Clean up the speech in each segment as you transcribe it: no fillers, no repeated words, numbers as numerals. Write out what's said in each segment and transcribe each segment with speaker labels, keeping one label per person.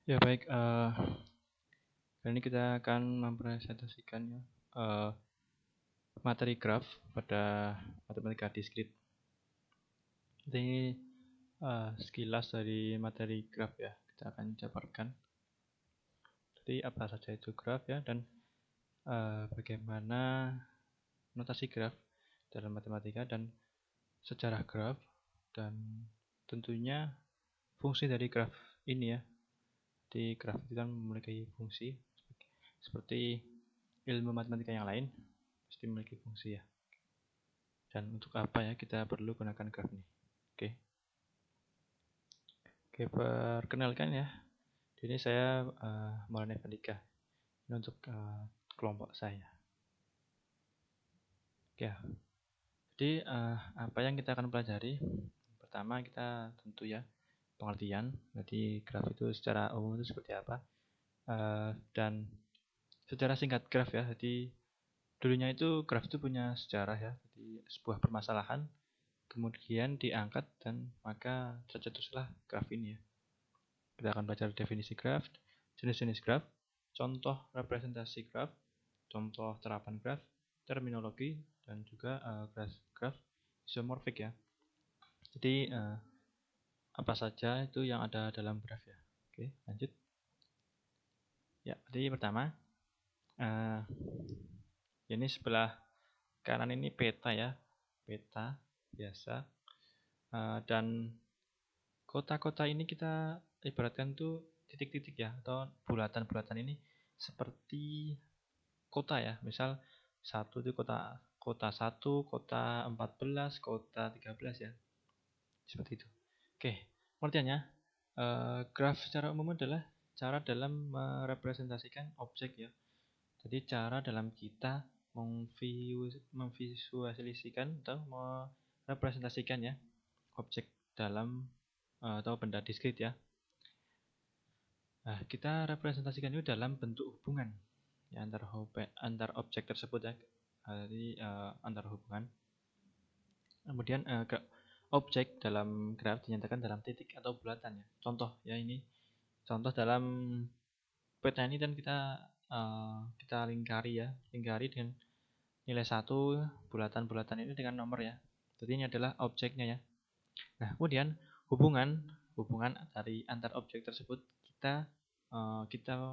Speaker 1: Ya baik, kali ini kita akan mempresentasikan ya, materi graf pada matematika diskrit. Ini sekilas dari materi graf ya, kita akan jabarkan. Jadi apa saja itu graf ya, dan bagaimana notasi graf dalam matematika dan sejarah graf, dan tentunya fungsi dari graf ini ya. Di graf itu kan memiliki fungsi seperti ilmu matematika yang lain pasti memiliki fungsi ya. Dan untuk apa ya kita perlu gunakan graf ini. Oke. Oke, perkenalkan ya. Ini saya Maulana Fandika. Ini untuk kelompok saya. Oke. Jadi apa yang kita akan pelajari? Pertama kita tentu ya pengertian. Jadi graf itu secara umum itu seperti apa? Dan secara singkat graf ya. Jadi dulunya itu graf itu punya sejarah ya. Jadi sebuah permasalahan kemudian diangkat dan maka tercetuslah graf ini ya. Kita akan belajar definisi graf, jenis-jenis graf, contoh representasi graf, contoh terapan graf, terminologi, dan juga graf isomorfik ya. Jadi apa saja itu yang ada dalam graf ya. Oke, lanjut. Ya, jadi pertama, ini sebelah kanan ini peta ya, peta biasa. Dan kota-kota ini kita ibaratkan tuh titik-titik ya, atau bulatan-bulatan ini seperti kota ya. Misal satu itu kota kota 1, kota 14, kota 13 ya. Seperti itu. Oke, pengertiannya graf secara umum adalah cara dalam merepresentasikan objek ya. Jadi cara dalam kita memvisualisasikan atau merepresentasikan ya objek dalam atau benda diskrit ya. Nah, kita representasikan itu dalam bentuk hubungan ya, antar objek tersebut ya. Jadi antar hubungan. Kemudian objek dalam graf dinyatakan dalam titik atau bulatan ya. Contoh ya, ini contoh dalam peta ini, dan kita lingkari ya, lingkari dengan nilai 1, bulatan-bulatan ini dengan nomor ya. Jadi ini adalah objeknya ya. Nah, kemudian hubungan dari antar objek tersebut kita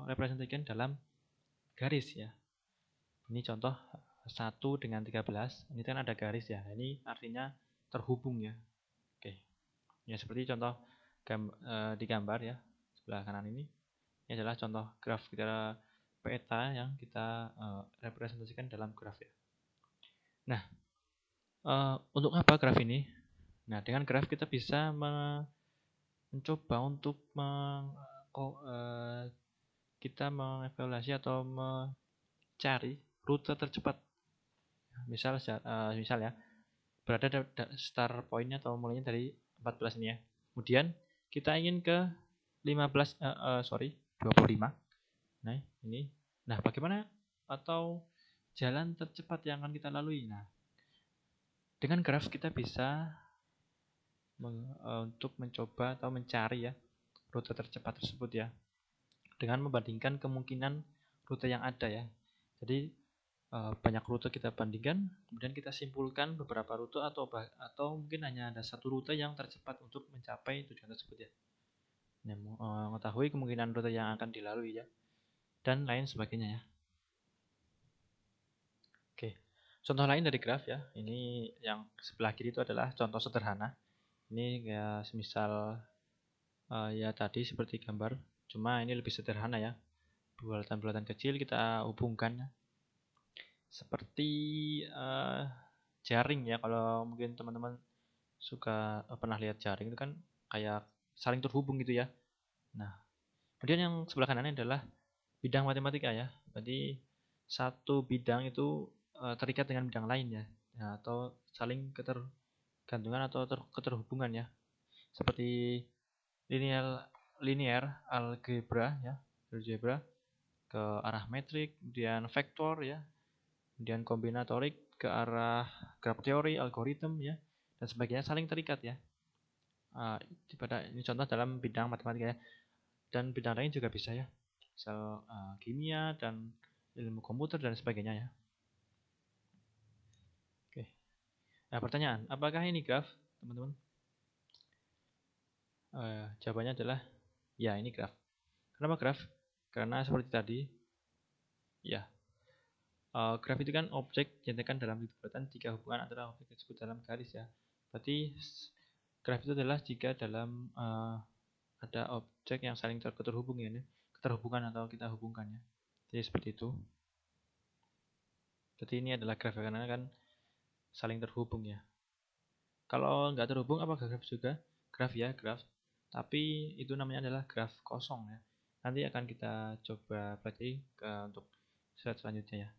Speaker 1: representasikan dalam garis ya. Ini contoh 1 dengan 13, ini kan ada garis ya. Ini artinya terhubung ya. Oke. Ya seperti contoh di gambar ya, sebelah kanan ini. Ini adalah contoh graf kita peta yang kita representasikan dalam graf ya. Nah, untuk apa graf ini? Nah, dengan graf kita bisa mencoba untuk kita mengevaluasi atau mencari rute tercepat. Misal ya, berada start pointnya atau mulainya dari 14 ini ya. Kemudian kita ingin ke 25. Nah, ini. Nah, bagaimana atau jalan tercepat yang akan kita lalui? Nah, dengan graf kita bisa untuk mencoba atau mencari ya rute tercepat tersebut ya, dengan membandingkan kemungkinan rute yang ada ya. Jadi banyak rute kita bandingkan, kemudian kita simpulkan beberapa rute atau mungkin hanya ada satu rute yang tercepat untuk mencapai tujuan tersebut ya. Mengetahui kemungkinan rute yang akan dilalui ya, dan lain sebagainya ya. Oke, contoh lain dari graf ya. Ini yang sebelah kiri itu adalah contoh sederhana. Ini kayak semisal ya tadi seperti gambar, cuma ini lebih sederhana ya. Bulatan-bulatan kecil kita hubungkan ya. Seperti jaring ya, kalau mungkin teman-teman suka pernah lihat jaring itu kan kayak saling terhubung gitu ya. Nah, kemudian yang sebelah kanan adalah bidang matematika ya. Jadi satu bidang itu terikat dengan bidang lain ya. Nah, atau saling ketergantungan atau keterhubungan ya. Seperti linear algebra ya, algebra ke arah metrik, kemudian vektor ya, kemudian kombinatorik ke arah graf teori, algoritma ya, dan sebagainya, saling terikat ya. Ini contoh dalam bidang matematika ya. Dan bidang lain juga bisa ya, misal kimia dan ilmu komputer dan sebagainya ya. Oke. Nah, pertanyaan, apakah ini graf, teman-teman? Jawabannya adalah ya, ini graf. Kenapa graf? Karena seperti tadi, ya, graf itu kan objek dinyatakan dalam bulan jika hubungan antara objek tersebut dalam garis ya. Berarti graf itu adalah jika dalam ada objek yang saling terhubung ya, keterhubungan atau kita hubungkan ya. Jadi seperti itu. Jadi ini adalah graf karena kan saling terhubung ya. Kalau nggak terhubung apakah graf juga? Graf ya, graf. Tapi itu namanya adalah graf kosong ya. Nanti akan kita coba pelajari untuk slide selanjutnya ya.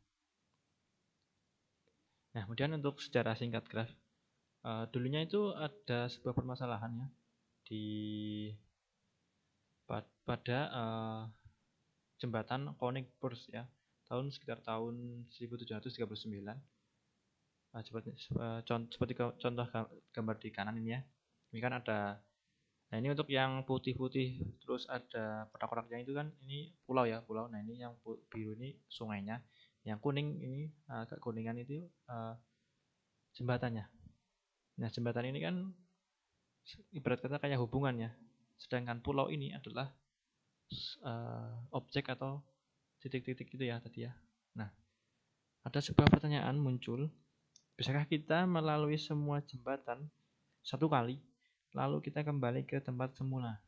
Speaker 1: Nah, kemudian untuk sejarah singkat graf. Dulunya itu ada sebuah permasalahan ya di pada jembatan Konigsberg ya, sekitar tahun 1739. Seperti contoh gambar di kanan ini ya. Ini kan ada, nah ini untuk yang putih-putih terus ada kotak-kotaknya itu kan ini pulau ya, pulau. Nah ini yang biru ini sungainya, yang kuning ini agak kuningan itu jembatannya. Nah jembatan ini kan ibarat kata kayak hubungannya, sedangkan pulau ini adalah objek atau titik-titik itu ya tadi ya. Nah ada sebuah pertanyaan muncul, bisakah kita melalui semua jembatan satu kali lalu kita kembali ke tempat semula?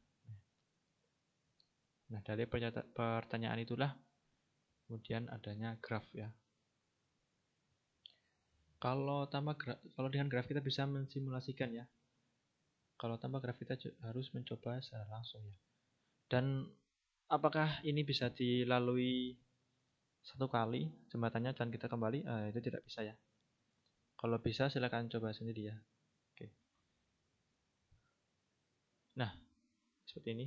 Speaker 1: Nah dari pertanyaan itulah kemudian adanya graf ya. Kalau dengan graf kita bisa mensimulasikan ya. Kalau tanpa graf kita harus mencoba secara langsung ya. Dan apakah ini bisa dilalui satu kali jembatannya dan kita kembali? Itu tidak bisa ya. Kalau bisa silakan coba sendiri ya. Oke. Nah seperti ini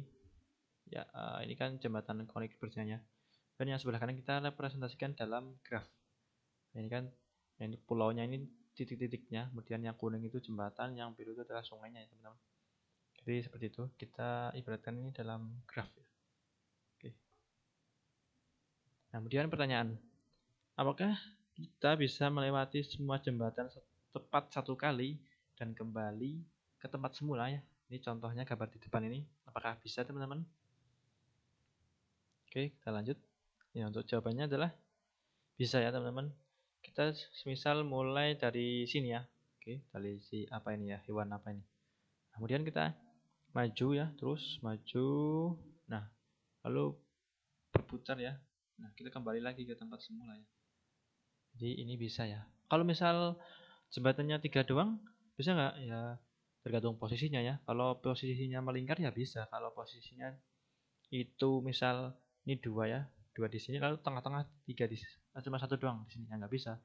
Speaker 1: ya. Ini kan jembatan Konigsbergnya. Dan yang sebelah kanan kita representasikan dalam graf. Ini kan ini pulaunya, ini titik-titiknya, kemudian yang kuning itu jembatan, yang biru itu adalah sungainya ya teman-teman. Jadi seperti itu kita ibaratkan ini dalam graf ya. Oke. Nah kemudian pertanyaan, apakah kita bisa melewati semua jembatan tepat satu kali dan kembali ke tempat semula ya? Ini contohnya gambar di depan ini, apakah bisa teman-teman? Oke, kita lanjut. Ya, untuk jawabannya adalah bisa ya teman-teman. Kita semisal mulai dari sini ya. Oke, dari si apa ini ya, hewan apa ini. Kemudian kita maju ya, terus maju. Nah, lalu berputar ya. Nah, kita kembali lagi ke tempat semula ya. Jadi ini bisa ya. Kalau misal jembatannya 3 doang, bisa nggak? Ya tergantung posisinya ya. Kalau posisinya melingkar ya bisa. Kalau posisinya itu misal ini 2 ya, 2 di sini lalu tengah-tengah 3 di cuma 1 doang di sini ya nggak bisa.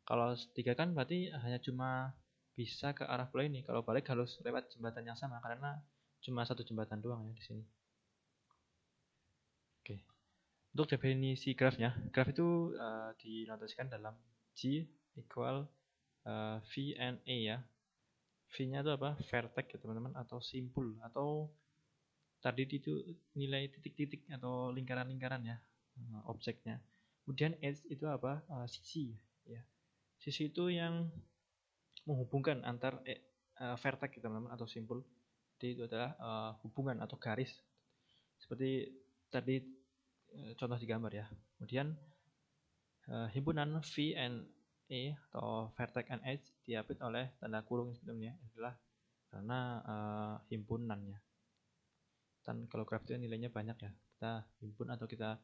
Speaker 1: Kalau 3 kan berarti hanya cuma bisa ke arah pulau ini. Kalau balik harus lewat jembatan yang sama karena cuma 1 jembatan doang ya di sini. Oke. Untuk definisi grafnya, graf itu dinotasikan dalam G equal V and A ya. V-nya itu apa? Vertex ya teman-teman, atau simpul, atau tadi itu nilai titik-titik atau lingkaran-lingkaran ya objeknya. Kemudian edge itu apa? Sisi ya. Sisi itu yang menghubungkan antar vertex ya teman-teman atau simpul. Jadi itu adalah hubungan atau garis. Seperti tadi contoh di gambar ya. Kemudian himpunan V and E atau vertex and edge diapit oleh tanda kurung sebelumnya adalah karena himpunannya. Dan kalau graf itu nilainya banyak ya, kita himpun atau kita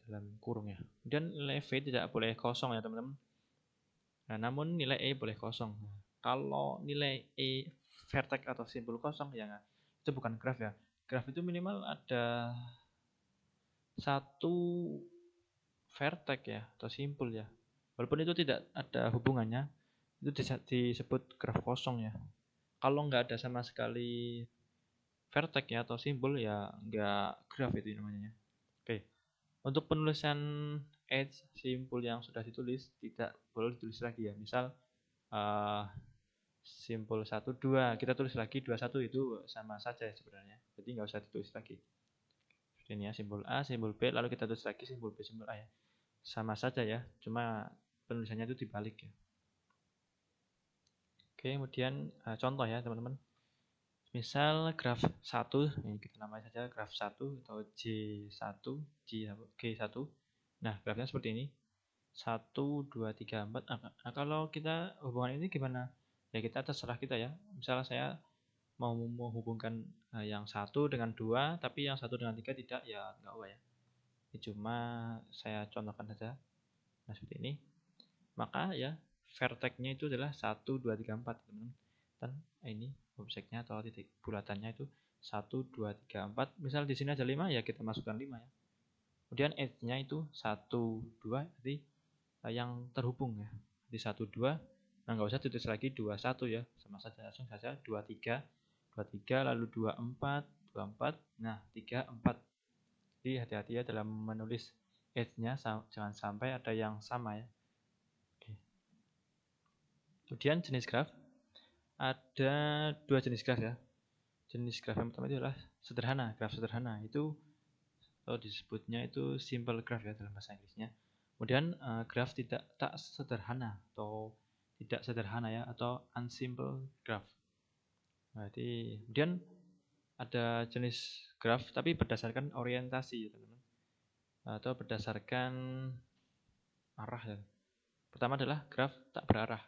Speaker 1: dalam kurung ya. Kemudian nilai V tidak boleh kosong ya teman-teman. Nah, namun nilai E boleh kosong. Nah, kalau nilai E vertex atau simpul kosong ya itu bukan graf ya. Graf itu minimal ada satu vertex ya atau simpul ya. Walaupun itu tidak ada hubungannya, itu disebut graf kosong ya. Kalau nggak ada sama sekali vertex ya atau simbol ya nggak graf itu namanya. Oke, untuk penulisan edge simpul yang sudah ditulis tidak boleh ditulis lagi ya. Misal uh, simpul 1 2 kita tulis lagi 21 itu sama saja sebenarnya. Jadi nggak usah ditulis lagi. Ini ya, simbol A, simbol B, lalu kita tulis lagi simbol B, simbol A ya. Sama saja ya, cuma penulisannya itu dibalik ya. Oke, kemudian contoh ya teman-teman. Misal graf 1, ini kita namai saja graf 1 atau J1, G1. Nah, grafnya seperti ini. 1, 2, 3, 4. Nah, kalau kita hubungan ini gimana? Ya kita terserah kita ya. Misalnya saya mau menghubungkan yang 1 dengan 2, tapi yang 1 dengan 3 tidak, ya nggak apa ya. Ini cuma saya contohkan saja. Nah, seperti ini. Maka ya vertexnya itu adalah 1, 2, 3, 4 teman-teman. Dan ini objeknya atau titik bulatannya itu 1, 2, 3, 4. Misal di sini ada 5 ya kita masukkan 5 ya. Kemudian edge-nya itu 1, 2, jadi yang terhubung ya. Di 1, 2. Nah, nggak usah tulis lagi 2, 1 ya. Sama saja, langsung saja 2, 3. 2, 3 lalu 2, 4. 2, 4. Nah, 3, 4. Jadi hati-hati ya dalam menulis edge-nya, jangan sampai ada yang sama ya. Oke. Kemudian jenis graf. Ada 2 jenis graf ya. Jenis graf yang pertama itu adalah sederhana, graf sederhana. Itu atau disebutnya itu simple graph ya dalam bahasa Inggrisnya. Kemudian graf tak sederhana atau tidak sederhana ya, atau unsimple graph. Berarti kemudian ada jenis graf tapi berdasarkan orientasi ya teman-teman, atau berdasarkan arah ya. Pertama adalah graf tak berarah.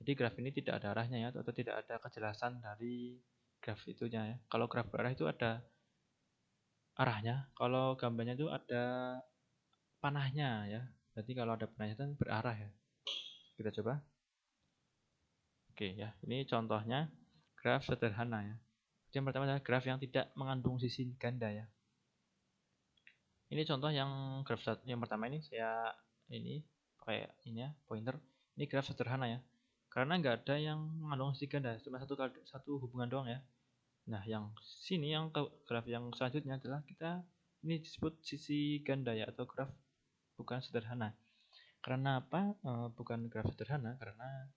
Speaker 1: Jadi graf ini tidak ada arahnya ya, atau tidak ada kejelasan dari graf itunya ya. Kalau graf berarah itu ada arahnya, kalau gambarnya itu ada panahnya ya. Berarti kalau ada panahnya itu berarah ya. Kita coba. Oke ya, ini contohnya graf sederhana ya. Yang pertama adalah graf yang tidak mengandung sisi ganda ya. Ini contoh yang graf yang pertama ini saya ini pakai ini ya, pointer. Ini graf sederhana ya. Karena nggak ada yang mengandung sisi ganda, cuma satu hubungan doang ya. Nah, yang sini yang graf yang selanjutnya adalah kita ini disebut sisi ganda ya, atau graf bukan sederhana. Karena apa? Bukan graf sederhana karena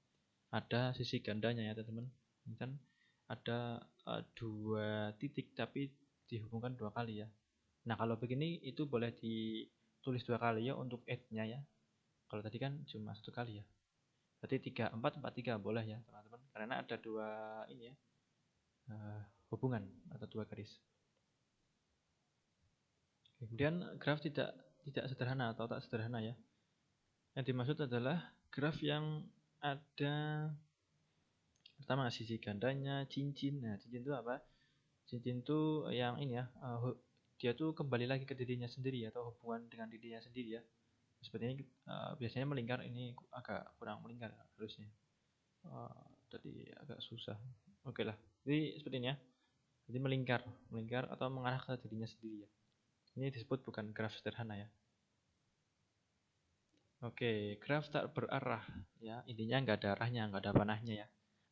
Speaker 1: ada sisi gandanya ya teman-teman. Ini kan ada 2 titik tapi dihubungkan 2 kali ya. Nah, kalau begini itu boleh ditulis 2 kali ya untuk edge-nya ya. Kalau tadi kan cuma 1 kali ya. Berarti 3, 4, 4, 3 boleh ya teman-teman. Karena ada 2 ini ya, hubungan atau 2 garis. Kemudian graf tidak sederhana atau tak sederhana ya. Yang dimaksud adalah graf yang ada pertama sisi gandanya, cincin. Nah, cincin itu apa? Cincin itu yang ini ya, dia tuh kembali lagi ke dirinya sendiri atau hubungan dengan dirinya sendiri ya. Seperti ini biasanya melingkar, ini agak kurang melingkar harusnya. Tadi agak susah. Oke lah. Jadi seperti ini ya. Jadi melingkar atau mengarah ke dirinya sendiri ya. Ini disebut bukan graf sederhana ya. Oke, graf tak berarah ya. Intinya nggak ada arahnya, nggak ada panahnya ya.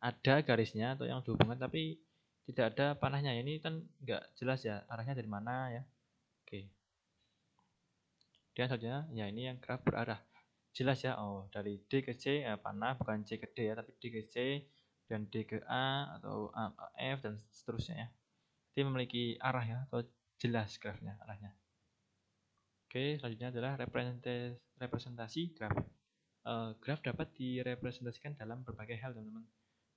Speaker 1: Ada garisnya atau yang dihubungkan tapi tidak ada panahnya. Ini kan nggak jelas ya arahnya dari mana ya. Oke. Dan selanjutnya ya ini yang graf berarah. Jelas ya. Oh, dari D ke C panah, bukan C ke D ya, tapi D ke C dan D ke A atau A ke F dan seterusnya ya. Jadi memiliki arah ya, atau jelas grafnya arahnya. Oke, selanjutnya adalah representasi graf. Graf dapat direpresentasikan dalam berbagai hal teman-teman.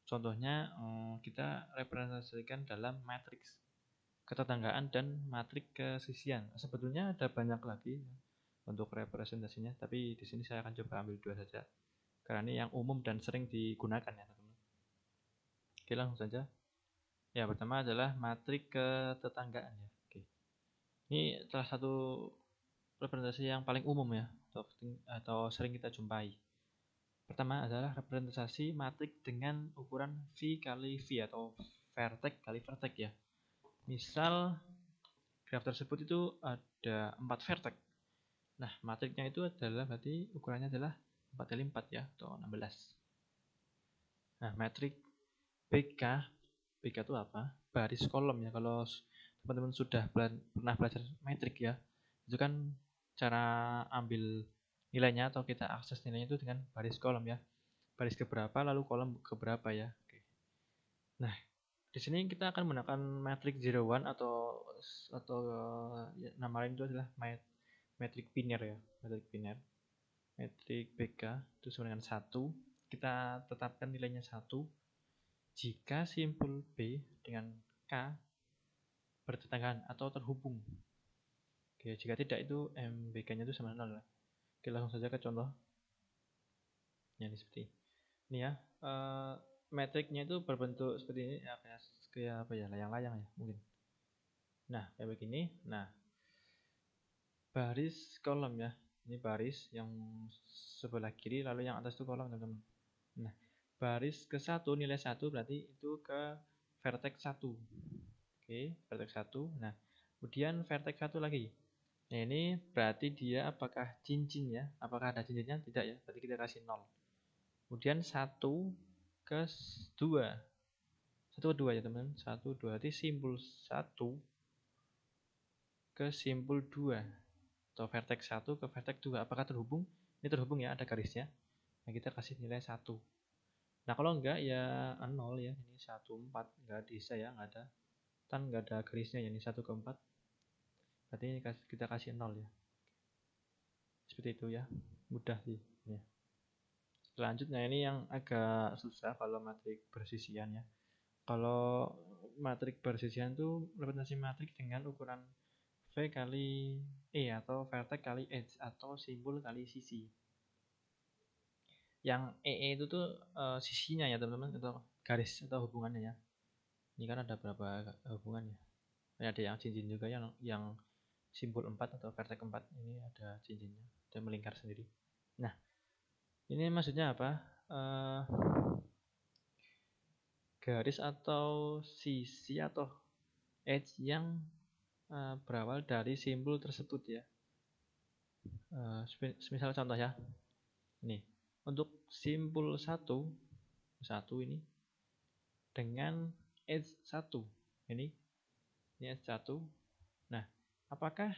Speaker 1: Contohnya kita representasikan dalam matriks ketetanggaan dan matriks kesisian. Sebetulnya ada banyak lagi untuk representasinya, tapi di sini saya akan coba ambil 2 saja karena ini yang umum dan sering digunakan ya teman-teman. Oke, langsung saja. Ya, pertama adalah matriks ketetanggaan ya. Oke. Ini salah satu representasi yang paling umum ya, atau sering kita jumpai. Pertama adalah representasi matriks dengan ukuran V kali V atau vertex kali vertex ya. Misal graf tersebut itu ada 4 vertex. Nah, matriksnya itu adalah berarti ukurannya adalah 4 kali 4 ya, atau 16. Nah, matriks BK itu apa? Baris kolom ya. Kalau teman-teman sudah pernah belajar metrik ya, itu kan cara ambil nilainya atau kita akses nilainya itu dengan baris kolom ya. Baris keberapa lalu kolom keberapa ya. Oke. Nah, Di sini kita akan menggunakan matriks 01 atau ya, nama lain itu adalah metrik biner ya, metrik biner. Metrik BK itu sama dengan 1. Kita tetapkan nilainya 1 jika simpul B dengan K bertetanggaan atau terhubung. Oke, jika tidak itu MBK-nya itu sama 0. Oke, langsung saja ke contoh. Ya, ini seperti ini ya. Metriknya itu berbentuk seperti ini ya, kayak apa ya, layang-layang ya mungkin. Nah, kayak begini. Nah, baris kolom ya. Ini baris yang sebelah kiri, lalu yang atas itu kolom, teman-teman. Nah, baris ke 1 nilai 1 berarti itu ke vertex 1. Oke, vertex 1. Nah, kemudian vertex 1 lagi. Nah, ini berarti dia apakah cincin ya? Apakah ada cincinnya? Tidak ya. Berarti kita kasih 0. Kemudian 1 ke 2. 1 ke 2 ya, teman-teman. 1 2 berarti simpul 1 ke simpul 2 atau vertex 1 ke vertex 2. Apakah terhubung? Ini terhubung ya, ada garisnya. Nah, kita kasih nilai 1. Nah, kalau enggak ya 0 ya. Ini 1 4 enggak bisa ya, enggak ada. Kan enggak ada garisnya ya, ini 1 ke 4. Berarti ini kita kasih 0 ya. Seperti itu ya. Mudah sih ya. Selanjutnya ini yang agak susah kalau matrik bersisian ya. Kalau matrik bersisian itu representasi matrik dengan ukuran V kali E atau vertex kali edge atau simbol kali sisi. Yang EE itu tuh sisinya ya teman-teman, atau garis atau hubungannya ya. Ini kan ada berapa hubungannya. Ini ada yang cincin juga, yang simbol 4 atau vertex 4 ini ada cincinnya, ada melingkar sendiri. Nah, ini maksudnya apa? Garis atau sisi atau edge yang berawal dari simbol tersebut ya. Misal contoh ya. Nih, untuk simbol 1 ini dengan edge 1. Ini edge 1. Nah, apakah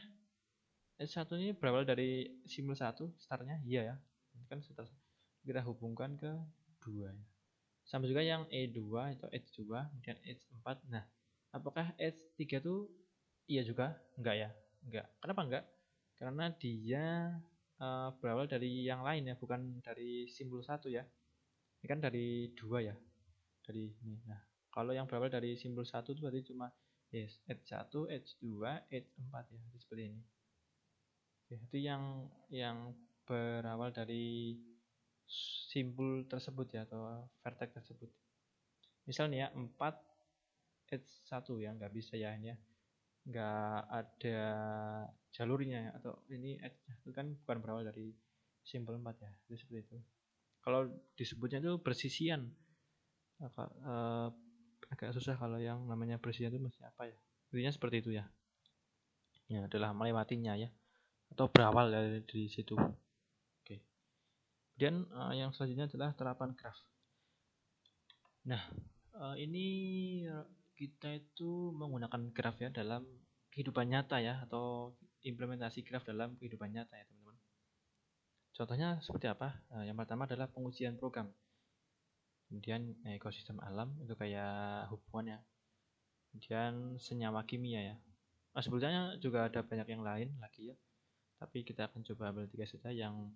Speaker 1: edge 1 ini berawal dari simbol 1 startnya? Iya ya. Kan kita hubungkan ke 2 ya. Sama juga yang E2 atau edge 2, kemudian edge 4. Nah, apakah edge 3 itu iya juga? Enggak ya? Enggak. Kenapa enggak? Karena dia berawal dari yang lain ya, bukan dari simbol 1 ya. Ini kan dari 2 ya. Dari ini. Nah, kalau yang berawal dari simbol 1 itu berarti cuma yes, edge 1, edge 2, edge 4 ya. Itu seperti ini. Oke, itu yang berawal dari simbol tersebut ya, atau vertex tersebut. Misalnya ya, 4 edge 1 ya, nggak bisa ya ini ya. Nggak ada jalurnya ya, atau ini edge itu kan bukan berawal dari simbol 4 ya. Itu seperti itu. Kalau disebutnya itu bersisian. Agak susah kalau yang namanya bersisian itu mesti apa ya. Intinya seperti itu ya. Ya, adalah melewatinya ya. Atau berawal dari situ. Oke. Kemudian yang selanjutnya adalah terapan graf. Nah, ini kita itu menggunakan graf ya dalam kehidupan nyata ya, atau implementasi graf dalam kehidupan nyata ya teman-teman. Contohnya seperti apa? Yang pertama adalah pengujian program. Kemudian ekosistem alam itu kayak hubungannya. Kemudian senyawa kimia ya. Nah, sebetulnya juga ada banyak yang lain lagi ya. Tapi kita akan coba ambil 3 saja yang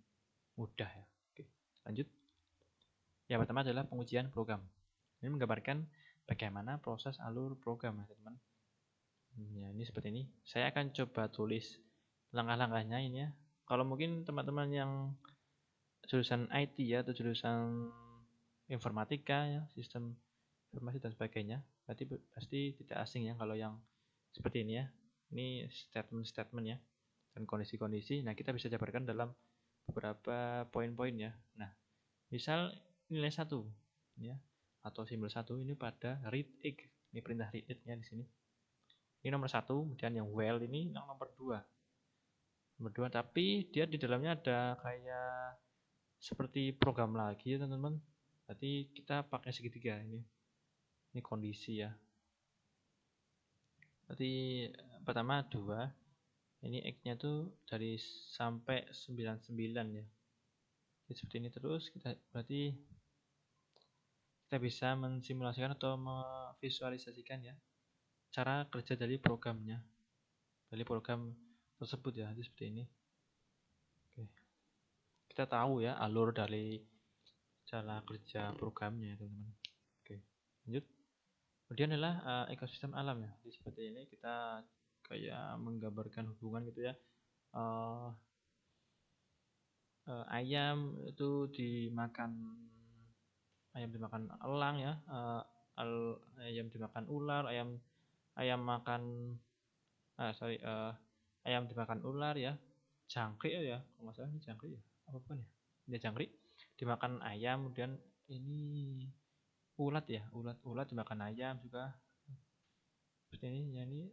Speaker 1: mudah ya. Oke, lanjut. Yang pertama adalah pengujian program. Ini menggambarkan bagaimana proses alur program ya teman-teman. Ya, ini seperti ini. Saya akan coba tulis langkah-langkahnya ini ya. Kalau mungkin teman-teman yang jurusan IT ya, atau jurusan informatika ya, sistem informasi dan sebagainya, berarti pasti tidak asing ya kalau yang seperti ini ya. Ini statement-statement ya, dan kondisi-kondisi. Nah, kita bisa jabarkan dalam beberapa poin-poin ya. Nah, misal nilai 1 ya, atau simbol 1 ini pada readx. Ini perintah readx ya di sini. Ini nomor 1, kemudian yang while ini yang nomor 2. Nomor 2, tapi dia di dalamnya ada kayak seperti program lagi ya teman-teman. Berarti kita pakai segitiga ini. Ini kondisi ya. Berarti pertama 2. Ini X-nya tuh dari sampai 99 ya. Jadi seperti ini terus, berarti kita bisa mensimulasikan atau memvisualisasikan ya cara kerja dari programnya, dari program tersebut ya, itu seperti ini. Oke. Kita tahu ya alur dari cara kerja programnya ya teman-teman. Oke, lanjut. Kemudian adalah ekosistem alam ya. Jadi seperti ini kita kayak menggambarkan hubungan gitu ya. Uh, ayam itu dimakan elang ya. Ayam dimakan ular, ayam makan ayam dimakan ular ya. Jangkrik ya, kalau nggak salah ini jangkrik ya. Apa bukan ya? Ini jangkrik dimakan ayam, kemudian ini ulat ya, ulat dimakan ayam juga. Seperti ini ya, ini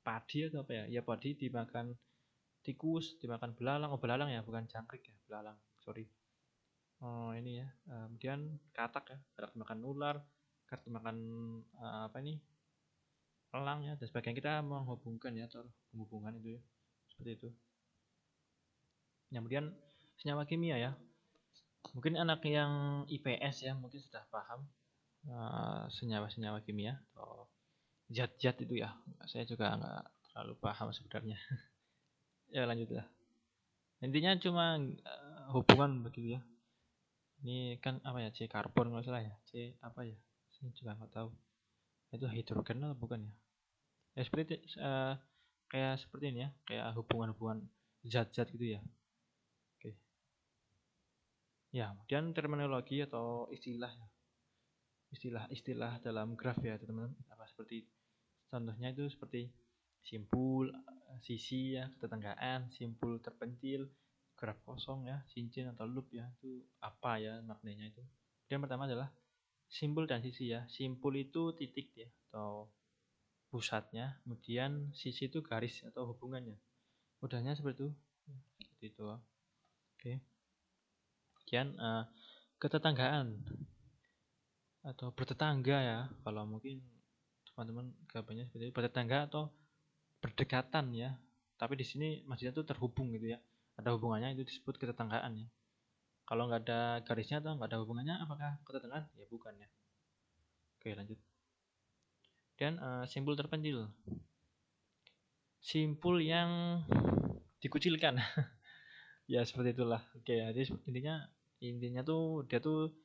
Speaker 1: padi atau apa ya? Ya padi dimakan tikus, dimakan belalang. Oh belalang ya, bukan jangkrik ya, belalang. Sorry. Oh ini ya. Kemudian katak ya, katak dimakan ular, katak dimakan apa ini? Elang ya dan sebagainya. Kita menghubungkan ya, atau penghubungan itu ya. Seperti itu. Yang kemudian senyawa kimia ya. Mungkin anak yang IPS ya mungkin sudah paham senyawa-senyawa kimia atau zat-zat itu ya. Saya juga nggak terlalu paham sebenarnya. Ya lanjutlah. Intinya cuma hubungan begitu ya. Ini kan apa ya, C karbon kalau salah ya. C apa ya? Saya juga nggak tahu. Itu hidrogen atau bukan ya? Ya seperti kayak seperti ini ya, kayak hubungan-hubungan zat-zat gitu ya. Oke. Ya, kemudian terminologi atau istilah ya. Istilah-istilah dalam graf ya teman-teman. Apa seperti contohnya itu seperti simpul, sisi ya, ketetanggaan, simpul terpencil, graf kosong ya, cincin atau loop ya. Itu apa ya maknanya itu. Yang pertama adalah simpul dan sisi ya. Simpul itu titik ya atau pusatnya, kemudian sisi itu garis atau hubungannya. Mudahnya seperti itu. Seperti itu. Oke. Kemudian ketetanggaan atau bertetangga ya. Kalau mungkin teman-teman gambarnya seperti itu, bertetangga atau berdekatan ya. Tapi di sini masjidnya itu terhubung gitu ya. Ada hubungannya, itu disebut ketetanggaan ya. Kalau nggak ada garisnya atau nggak ada hubungannya, apakah ketetanggaan? Ya bukan ya. Oke lanjut. Dan simpul terpencil. Simpul yang dikucilkan. Ya seperti itulah. Oke, jadi intinya tuh dia tuh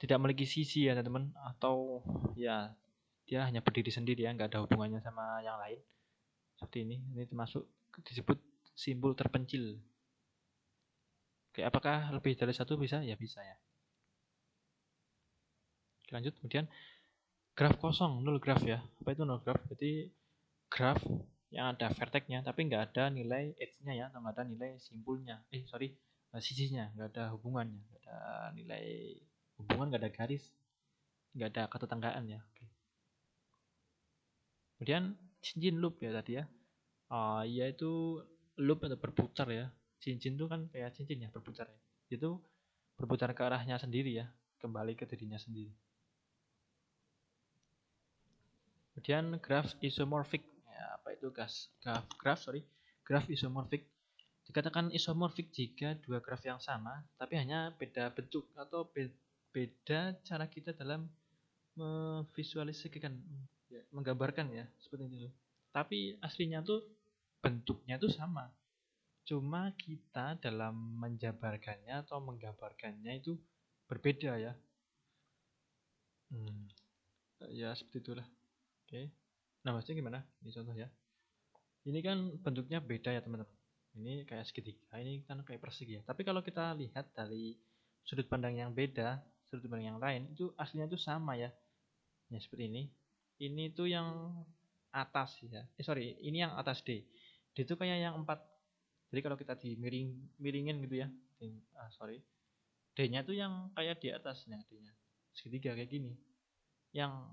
Speaker 1: tidak memiliki sisi ya teman-teman, atau ya dia hanya berdiri sendiri ya, nggak ada hubungannya sama yang lain. Seperti ini termasuk disebut simpul terpencil. Oke, apakah lebih dari satu bisa? Ya bisa ya. Oke, lanjut. Kemudian graf kosong, nol graf ya. Apa itu nol graf? Jadi graf yang ada vertexnya tapi nggak ada nilai edge-nya ya, atau nggak ada nilai simpulnya. Sisinya nggak ada hubungannya, nggak ada nilai hubungan, nggak ada garis, nggak ada ketetanggaan ya. Oke. Kemudian cincin loop ya tadi ya. Yaitu loop atau berputar ya. Cincin itu kan kayak cincin ya, berputar ya. Itu berputar ke arahnya sendiri ya, kembali ke dirinya sendiri. Kemudian graf isomorphic. Ya, apa itu graf isomorphic. Dikatakan isomorphic jika dua graf yang sama, tapi hanya beda bentuk atau beda cara kita dalam memvisualisasikan, ya, menggambarkan ya, seperti itu. Tapi aslinya tuh bentuknya tuh sama. Cuma kita dalam menjabarkannya atau menggambarkannya itu berbeda ya. Ya seperti itulah. Oke. Nah, maksudnya gimana? Ini contoh ya. Ini kan bentuknya beda ya teman-teman. Ini kayak segitiga, ini kan kayak persegi ya. Tapi kalau kita lihat dari sudut pandang yang beda, sudut pandang yang lain, itu aslinya itu sama ya. Ya seperti ini. Ini tuh yang atas ya. Ini yang atas D. D itu kayak yang 4. Jadi kalau kita miringin gitu ya. D-nya tuh yang kayak di atasnya D-nya. Segitiga kayak gini. Yang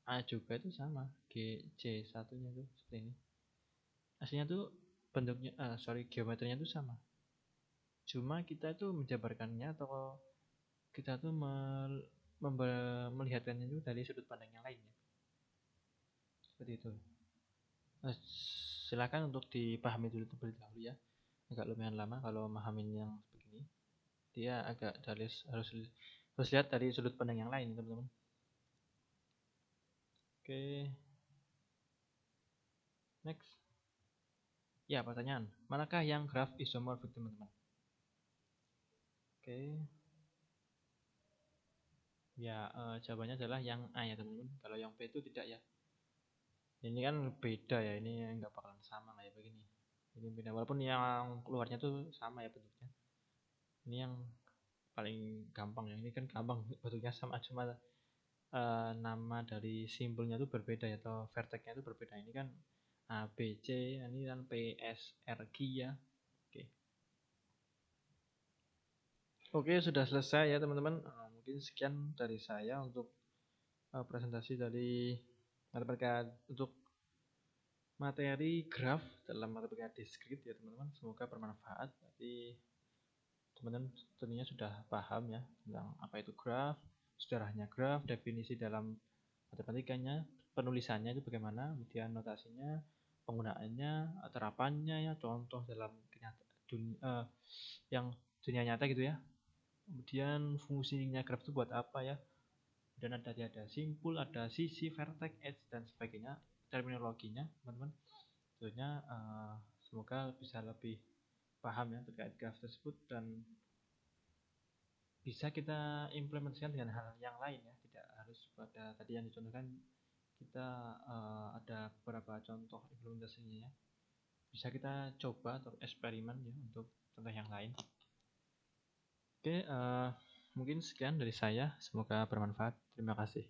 Speaker 1: A juga itu sama. C satunya tuh seperti ini. Aslinya tuh bentuknya geometrinya tuh sama. Cuma kita tuh menjabarkannya atau kita tuh melihatkannya itu dari sudut pandang yang lainnya. Seperti itu. Nah, silakan untuk dipahami dulu terlebih dahulu ya. Agak lumayan lama kalau memahamin yang begini. Dia agak harus Terus lihat dari sudut pandang yang lain, teman-teman. Oke, next. Ya, pertanyaan. Manakah yang graf isomorfik, teman-teman? Oke. Ya, jawabannya adalah yang A ya, teman-teman. Kalau yang B itu tidak ya. Ini kan beda ya, ini nggak bakalan sama kayak begini. Ini beda, walaupun yang keluarnya tuh sama ya bentuknya. Ini yang paling gampang ya. Ini kan gampang bentuknya sama, cuma nama dari simbolnya itu berbeda ya, atau vertexnya itu berbeda. Ini kan A, B, C, ini kan P, S, R, Q ya. Oke. Oke, sudah selesai ya teman-teman. Mungkin sekian dari saya untuk presentasi dari matematika untuk materi graf dalam matematika diskrit ya teman-teman. Semoga bermanfaat. Jadi teman-teman tentunya sudah paham ya tentang apa itu graf, sejarahnya graf, definisi dalam matematikanya, penulisannya itu bagaimana, kemudian notasinya, penggunaannya, terapannya ya, contoh dalam yang dunia nyata gitu ya. Kemudian fungsinya graf itu buat apa ya? Dan ada simpul, ada sisi, vertex, edge dan sebagainya, terminologinya teman-teman. Tentunya semoga bisa lebih paham ya terkait graf tersebut dan bisa kita implementasikan dengan hal yang lain ya, tidak harus pada tadi yang dicontohkan. Kita ada beberapa contoh implementasinya ya, bisa kita coba atau eksperimen ya untuk contoh yang lain. Oke, mungkin sekian dari saya, semoga bermanfaat. Terima kasih.